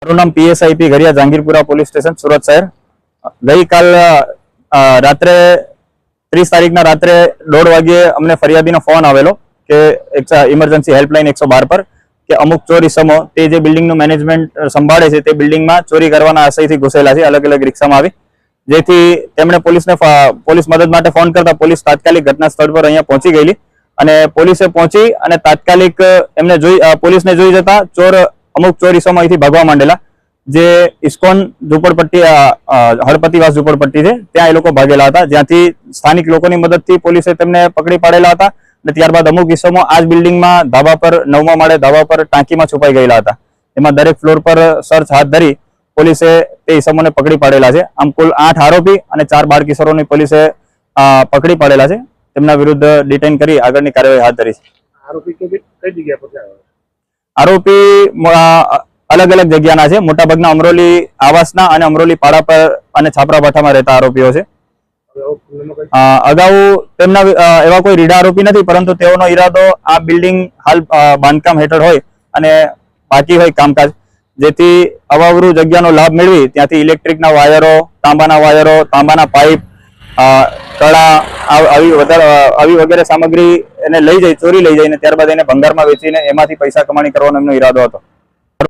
મારું નામ પીએસઆઈપી ઘરિયા Jahangirpura police station Surat શહેર. ગઈકાલ રાત્રે 30 તારીખના રાત્રે 1:30 વાગ્યે અમને ફરિયાદીનો ફોન આવેલો કે ઇમરજન્સી હેલ્પલાઇન 112 પર કે અમુક ચોર ઇસમો તે જે બિલ્ડિંગનું મેનેજમેન્ટ સંભાળે છે તે બિલ્ડિંગમાં ચોરી કરવાના આશયથી ઘૂસેલા છે. અલગ અલગ રિક્ષામાં આવી જેથી તેમણે પોલીસ મદદ માટે ફોન કરતા પોલીસ તાત્કાલિક ઘટના સ્થળ પર અહીંયા પહોંચી ગયેલી અને પોલીસે પહોંચી અને તાત્કાલિક એમને પોલીસને જોઈ જતા અમુક ચોર ઇસમો અહીંથી ભાગવા માંડેલા. જે ઇસ્કોન ઝુંપડપટ્ટી હળપતિવાસ ઝુંપડપટ્ટી છે ત્યાં એ લોકો ભાગેલા હતા, જ્યાંથી સ્થાનિક લોકોની મદદથી પોલીસે તેમને પકડી પાડેલા હતા અને ત્યારબાદ અમુક ઇસમો આ જ બિલ્ડિંગમાં ધાબા પર 9મા માળે ધાબા પર ટાંકીમાં છુપાઈ ગયેલા હતા. એમાં દરેક ફ્લોર પર સર્ચ હાથ ધરી પોલીસે તે ઇસમોને પકડી પાડેલા છે. આમ કુલ 8 આરોપી અને 4 બાળ કિશોરોની પોલીસે પકડી પાડેલા છે. તેમના વિરુદ્ધ ડિટેઇન કરી આગળની કાર્યવાહી હાથ ધરી છે. આરોપી કઈ જગ્યા પર છે? આરોપી અલગ અલગ જગ્યાના છે. મોટાભાગના અમરોલી આવાસના અને અમરોલી પાડા પર અને છાપરા ભાઠામાં રહેતા આરોપીઓ છે. અગાઉ તેમના એવા કોઈ રીડા આરોપી નથી, પરંતુ તેઓનો ઈરાદો આ બિલ્ડિંગ હાલ બાંધકામ હેઠળ હોય અને બાકી હોય કામકાજ, જેથી અવાવરૂ જગ્યાનો લાભ મેળવી ત્યાંથી ઇલેક્ટ્રિકના વાયરો, તાંબાના પાઇપ, કળા આવી વગેરે સામગ્રી એને ચોરી લઈ જઈને ત્યારબાદ એને ભંગારમાં વેચીને એમાંથી પૈસા કમાણી કરવાનો એમનો ઈરાદો હતો.